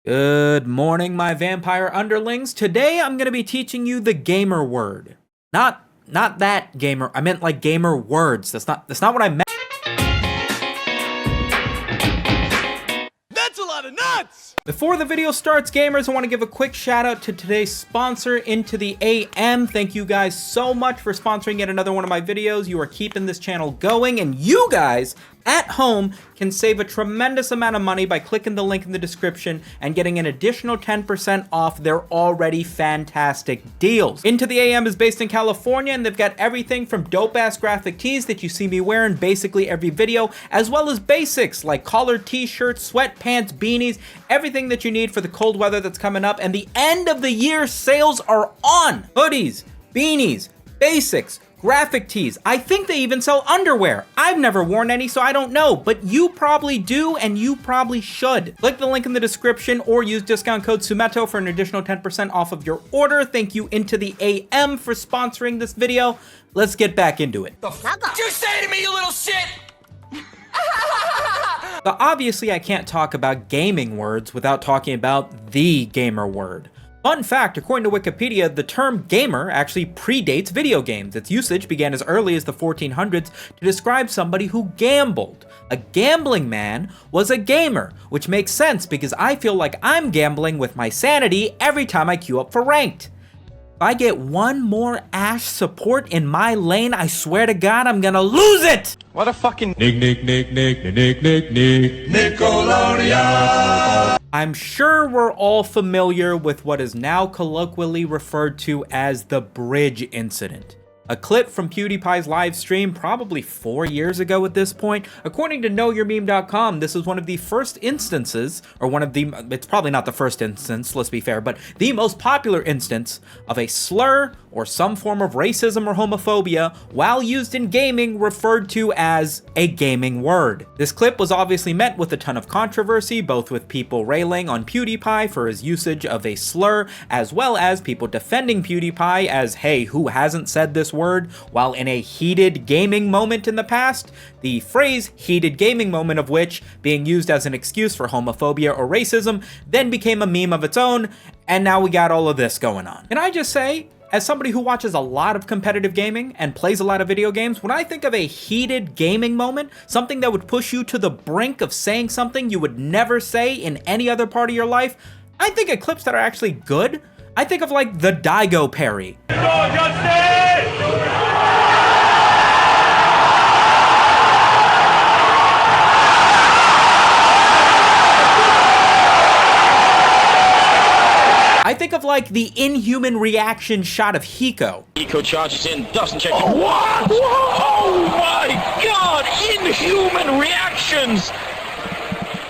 Good morning, my vampire underlings. Today I'm going to be teaching you the gamer word. Not that gamer. I meant like gamer words. That's not what I meant. That's a lot of nuts! Before the video starts, gamers, I want to give a quick shout out to today's sponsor, Into the AM. Thank you guys so much for sponsoring yet another one of my videos. You are keeping this channel going, and you guys at home can save a tremendous amount of money by clicking the link in the description and getting an additional 10% off their already fantastic deals. Into the AM is based in California, and they've got everything from dope-ass graphic tees that you see me wearing basically every video, as well as basics like collared t-shirts, sweatpants, beanies, everything that you need for the cold weather that's coming up. And the end of the year sales are on. Hoodies, beanies, basics, graphic tees. I think they even sell underwear. I've never worn any, so I don't know, but you probably do, and you probably should. Click the link in the description or use discount code Sumito for an additional 10% off of your order. Thank you, Into the AM, for sponsoring this video. Let's get back into it. The fuck did you say to me, you little shit? So obviously I can't talk about gaming words without talking about the gamer word. Fun fact, according to Wikipedia, the term gamer actually predates video games. Its usage began as early as the 1400s to describe somebody who gambled. A gambling man was a gamer, which makes sense because I feel like I'm gambling with my sanity every time I queue up for ranked. If I get one more Ash support in my lane, I swear to God, I'm gonna lose it! What a fucking Nickelodeon. I'm sure we're all familiar with what is now colloquially referred to as the bridge incident. A clip from PewDiePie's live stream probably 4 years ago at this point. According to KnowYourMeme.com, this is one of the first instances, or it's probably not the first instance, let's be fair, but the most popular instance of a slur or some form of racism or homophobia while used in gaming referred to as a gaming word. This clip was obviously met with a ton of controversy, both with people railing on PewDiePie for his usage of a slur, as well as people defending PewDiePie as, hey, who hasn't said this word while in a heated gaming moment in the past? The phrase heated gaming moment of which, being used as an excuse for homophobia or racism, then became a meme of its own, and now we got all of this going on. Can I just say, as somebody who watches a lot of competitive gaming and plays a lot of video games, when I think of a heated gaming moment, something that would push you to the brink of saying something you would never say in any other part of your life, I think of clips that are actually good. I think of like the Daigo parry. I think of like the inhuman reaction shot of Hiko. Hiko charges in, doesn't check. Oh, what? Oh my god! Inhuman reactions!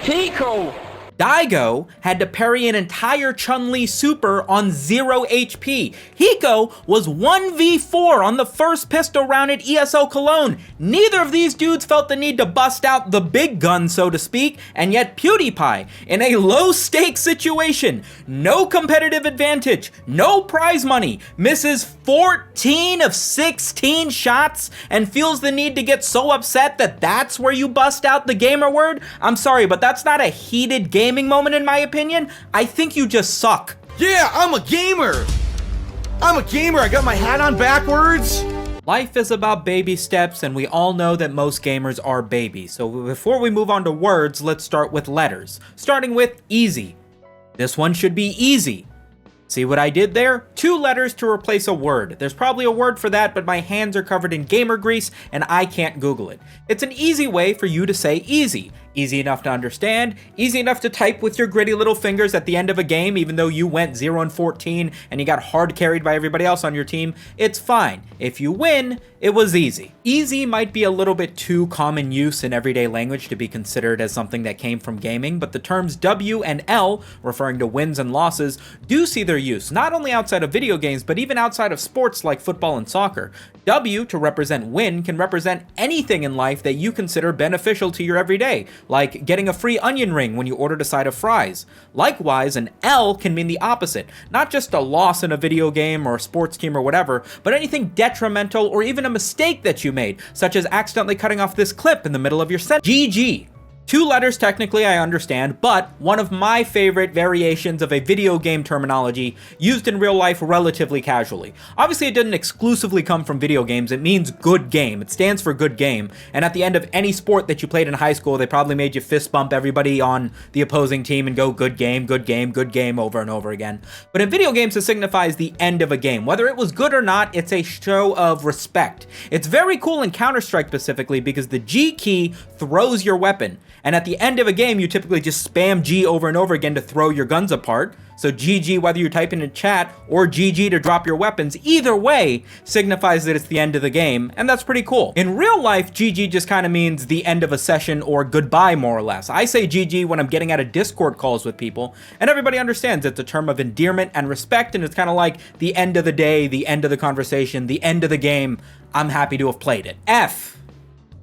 Hiko! Daigo had to parry an entire Chun-Li super on 0 HP. Hiko was 1v4 on the first pistol round at ESO Cologne. Neither of these dudes felt the need to bust out the big gun, so to speak, and yet PewDiePie, in a low-stakes situation, no competitive advantage, no prize money, misses 14 of 16 shots and feels the need to get so upset that that's where you bust out the gamer word? I'm sorry, but that's not a heated gaming moment in my opinion. I think you just suck. Yeah, I'm a gamer! I'm a gamer, I got my hat on backwards! Life is about baby steps, and we all know that most gamers are babies. So before we move on to words, let's start with letters. Starting with easy. This one should be easy. See what I did there? 2 letters to replace a word. There's probably a word for that, but my hands are covered in gamer grease and I can't Google it. It's an easy way for you to say easy. Easy enough to understand, easy enough to type with your gritty little fingers at the end of a game, even though you went 0-14 and you got hard carried by everybody else on your team. It's fine. If you win, it was easy. Easy might be a little bit too common use in everyday language to be considered as something that came from gaming, but the terms W and L, referring to wins and losses, do see their use, not only outside of video games, but even outside of sports like football and soccer. W, to represent win, can represent anything in life that you consider beneficial to your everyday, like getting a free onion ring when you ordered a side of fries. Likewise, an L can mean the opposite, not just a loss in a video game or a sports team or whatever, but anything detrimental or even a mistake that you made, such as accidentally cutting off this clip in the middle of your sentence. GG. 2 letters technically, I understand, but one of my favorite variations of a video game terminology used in real life relatively casually. Obviously, it didn't exclusively come from video games. It means good game. It stands for good game. And at the end of any sport that you played in high school, they probably made you fist bump everybody on the opposing team and go good game, good game, good game over and over again. But in video games, it signifies the end of a game. Whether it was good or not, it's a show of respect. It's very cool in Counter-Strike specifically because the G key throws your weapon. And at the end of a game, you typically just spam G over and over again to throw your guns apart. So GG, whether you're typing in chat or GG to drop your weapons, either way signifies that it's the end of the game, and that's pretty cool. In real life, GG just kind of means the end of a session or goodbye, more or less. I say GG when I'm getting out of Discord calls with people, and everybody understands it's a term of endearment and respect, and it's kind of like the end of the day, the end of the conversation, the end of the game. I'm happy to have played it. F,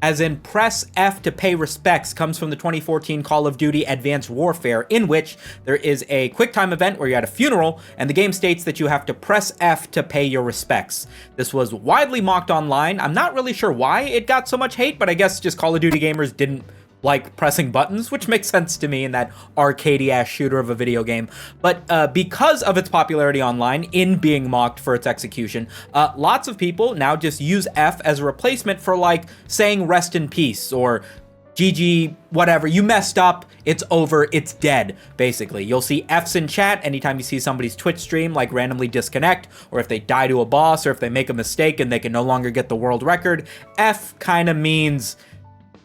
as in press F to pay respects, comes from the 2014 Call of Duty Advanced Warfare, in which there is a QuickTime event where you're at a funeral, and the game states that you have to press F to pay your respects. This was widely mocked online. I'm not really sure why it got so much hate, but I guess just Call of Duty gamers didn't like pressing buttons, which makes sense to me in that arcadey-ass shooter of a video game. But because of its popularity online in being mocked for its execution, lots of people now just use F as a replacement for like saying rest in peace or GG, whatever, you messed up, it's over, it's dead, basically. You'll see Fs in chat anytime you see somebody's Twitch stream like randomly disconnect, or if they die to a boss, or if they make a mistake and they can no longer get the world record. F kind of means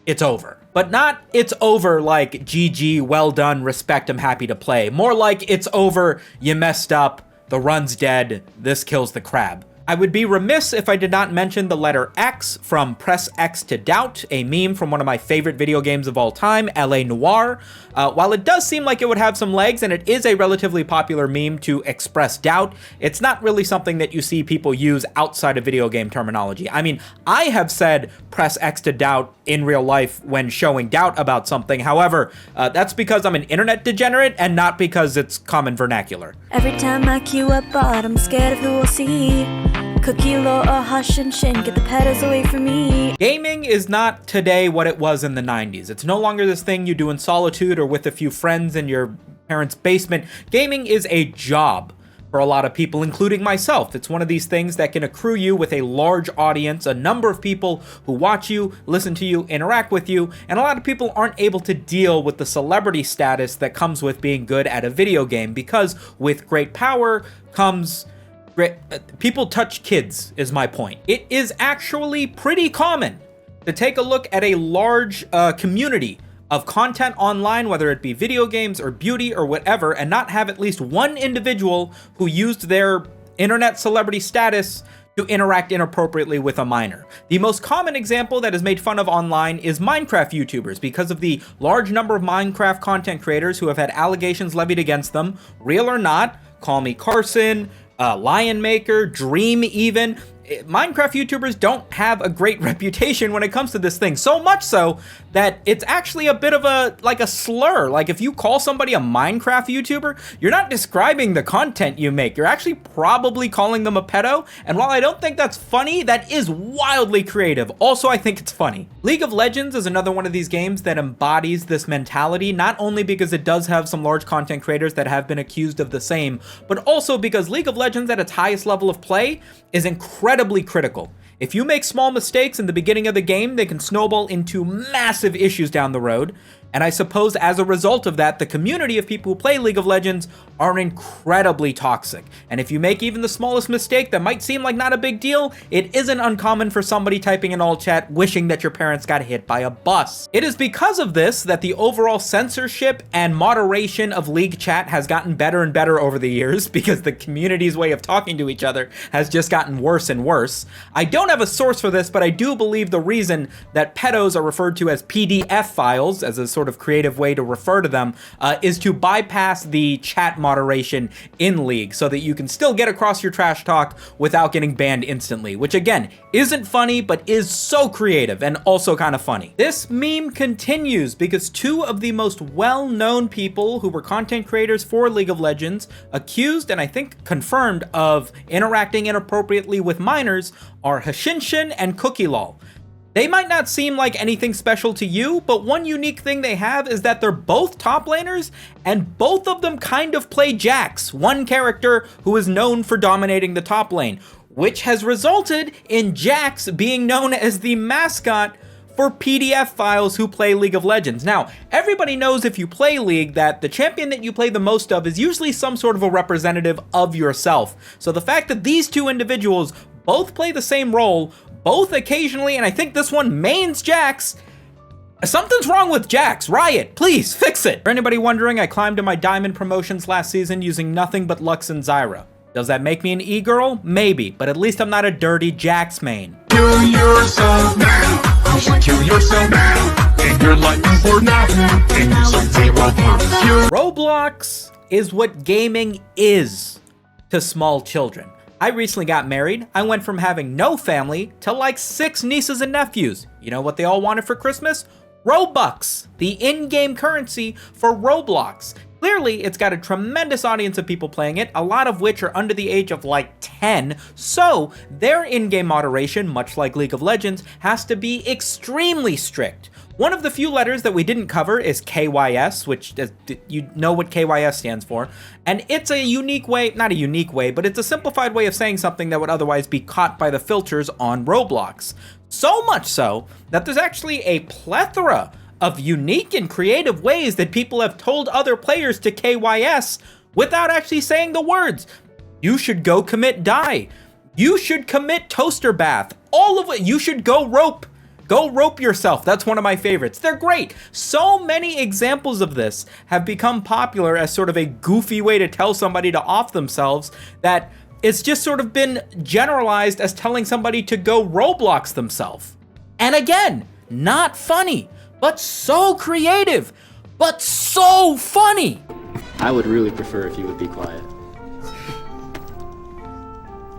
it's over. But not it's over like GG, well done, respect, I'm happy to play. More like it's over, you messed up, the run's dead, this kills the crab. I would be remiss if I did not mention the letter X from Press X to Doubt, a meme from one of my favorite video games of all time, LA Noire. While it does seem like it would have some legs, and it is a relatively popular meme to express doubt, it's not really something that you see people use outside of video game terminology. I mean, I have said Press X to Doubt in real life when showing doubt about something. However, that's because I'm an internet degenerate and not because it's common vernacular. Every time I queue up bot, I'm scared of who will see. Cookielol or hush and shin, get the pedals away from me. Gaming is not today what it was in the 90s. It's no longer this thing you do in solitude or with a few friends in your parents' basement. Gaming is a job for a lot of people, including myself. It's one of these things that can accrue you with a large audience, a number of people who watch you, listen to you, interact with you, and a lot of people aren't able to deal with the celebrity status that comes with being good at a video game, because with great power comes people touch kids, is my point. It is actually pretty common to take a look at a large community of content online, whether it be video games or beauty or whatever, and not have at least one individual who used their internet celebrity status to interact inappropriately with a minor. The most common example that is made fun of online is Minecraft YouTubers, because of the large number of Minecraft content creators who have had allegations levied against them, real or not. Call me Carson, Lion Maker, Dream even. Minecraft YouTubers don't have a great reputation when it comes to this thing. So much so that it's actually a bit of a slur. Like if you call somebody a Minecraft YouTuber, you're not describing the content you make. You're actually probably calling them a pedo. And while I don't think that's funny, that is wildly creative. Also, I think it's funny. League of Legends is another one of these games that embodies this mentality, not only because it does have some large content creators that have been accused of the same, but also because League of Legends at its highest level of play is incredibly critical. If you make small mistakes in the beginning of the game, they can snowball into massive issues down the road. And I suppose as a result of that, the community of people who play League of Legends are incredibly toxic. And if you make even the smallest mistake that might seem like not a big deal, it isn't uncommon for somebody typing in all chat wishing that your parents got hit by a bus. It is because of this that the overall censorship and moderation of League chat has gotten better and better over the years, because the community's way of talking to each other has just gotten worse and worse. I don't have a source for this, but I do believe the reason that pedos are referred to as PDF files, as a sort of creative way to refer to them, is to bypass the chat moderation in League so that you can still get across your trash talk without getting banned instantly, which again, isn't funny, but is so creative and also kind of funny. This meme continues because two of the most well-known people who were content creators for League of Legends, accused and I think confirmed of interacting inappropriately with minors, are Hashinshin and Cookielol. They might not seem like anything special to you, but one unique thing they have is that they're both top laners, and both of them kind of play Jax, one character who is known for dominating the top lane, which has resulted in Jax being known as the mascot for PDF files who play League of Legends. Now, everybody knows if you play League that the champion that you play the most of is usually some sort of a representative of yourself. So the fact that these two individuals both play the same role, both occasionally, and I think this one mains Jax, something's wrong with Jax. Riot, please fix it. For anybody wondering, I climbed to my diamond promotions last season using nothing but Lux and Zyra. Does that make me an e-girl? Maybe, but at least I'm not a dirty Jax main. Kill yourself now. You should kill yourself now. And you're lightning for nothing. And you some zero points. Roblox is what gaming is to small children. I recently got married. I went from having no family to like 6 nieces and nephews. You know what they all wanted for Christmas? Robux, the in-game currency for Roblox. Clearly, it's got a tremendous audience of people playing it, a lot of which are under the age of like 10, so their in-game moderation, much like League of Legends, has to be extremely strict. One of the few letters that we didn't cover is KYS, which you know what KYS stands for, and it's a unique way, not a unique way, but it's a simplified way of saying something that would otherwise be caught by the filters on Roblox. So much so that there's actually a plethora of unique and creative ways that people have told other players to KYS without actually saying the words. You should go commit die. You should commit toaster bath. All of it. You should go rope. Go rope yourself. That's one of my favorites. They're great. So many examples of this have become popular as sort of a goofy way to tell somebody to off themselves that it's just sort of been generalized as telling somebody to go Roblox themselves. And again, not funny, but so creative, but so funny. I would really prefer if you would be quiet.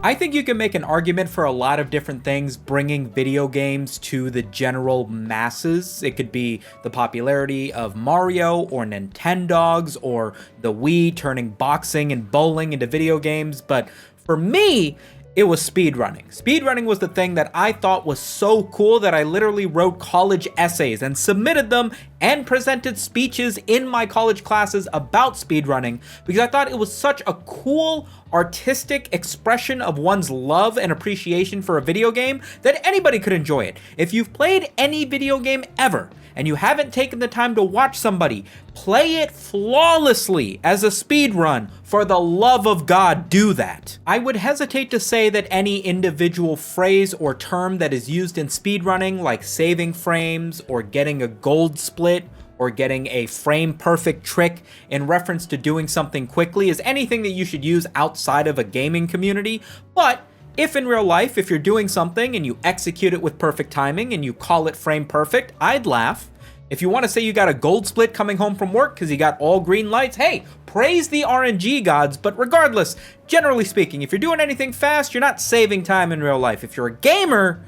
I think you can make an argument for a lot of different things bringing video games to the general masses. It could be the popularity of Mario or Nintendogs or the Wii turning boxing and bowling into video games, but for me, it was speedrunning. Speedrunning was the thing that I thought was so cool that I literally wrote college essays and submitted them and presented speeches in my college classes about speedrunning because I thought it was such a cool artistic expression of one's love and appreciation for a video game that anybody could enjoy it. If you've played any video game ever and you haven't taken the time to watch somebody play it flawlessly as a speed run, for the love of God, do that. I would hesitate to say that any individual phrase or term that is used in speedrunning, like saving frames or getting a gold split or getting a frame perfect trick in reference to doing something quickly, is anything that you should use outside of a gaming community. But if in real life, if you're doing something and you execute it with perfect timing and you call it frame perfect, I'd laugh. If you want to say you got a gold split coming home from work because you got all green lights, hey, praise the RNG gods. But regardless, generally speaking, if you're doing anything fast, you're not saving time in real life. If you're a gamer,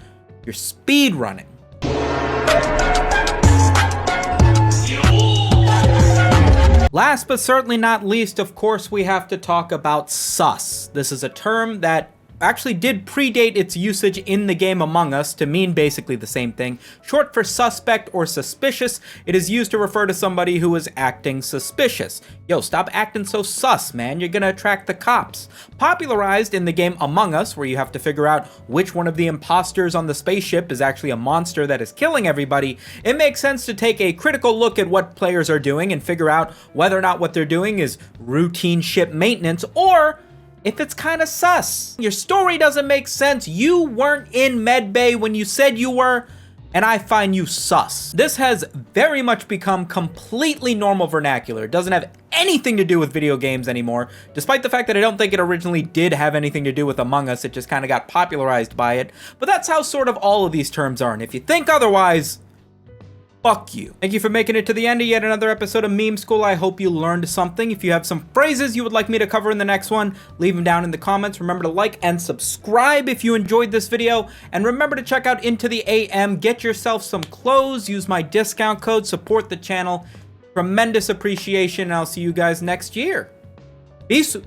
you're speed running. Last but certainly not least, of course, we have to talk about sus. This is a term that actually did predate its usage in the game Among Us to mean basically the same thing. Short for suspect or suspicious, it is used to refer to somebody who is acting suspicious. Yo, stop acting so sus, man. You're gonna attract the cops. Popularized in the game Among Us, where you have to figure out which one of the imposters on the spaceship is actually a monster that is killing everybody, it makes sense to take a critical look at what players are doing and figure out whether or not what they're doing is routine ship maintenance or if it's kind of sus. Your story doesn't make sense. You weren't in medbay when you said you were, and I find you sus. This has very much become completely normal vernacular. It doesn't have anything to do with video games anymore, despite the fact that I don't think it originally did have anything to do with Among Us. It just kind of got popularized by it. But that's how sort of all of these terms are, and if you think otherwise, fuck you. Thank you for making it to the end of yet another episode of Meme School. I hope you learned something. If you have some phrases you would like me to cover in the next one, leave them down in the comments. Remember to like and subscribe if you enjoyed this video. And remember to check out Into the AM. Get yourself some clothes. Use my discount code. Support the channel. Tremendous appreciation. And I'll see you guys next year. Peace.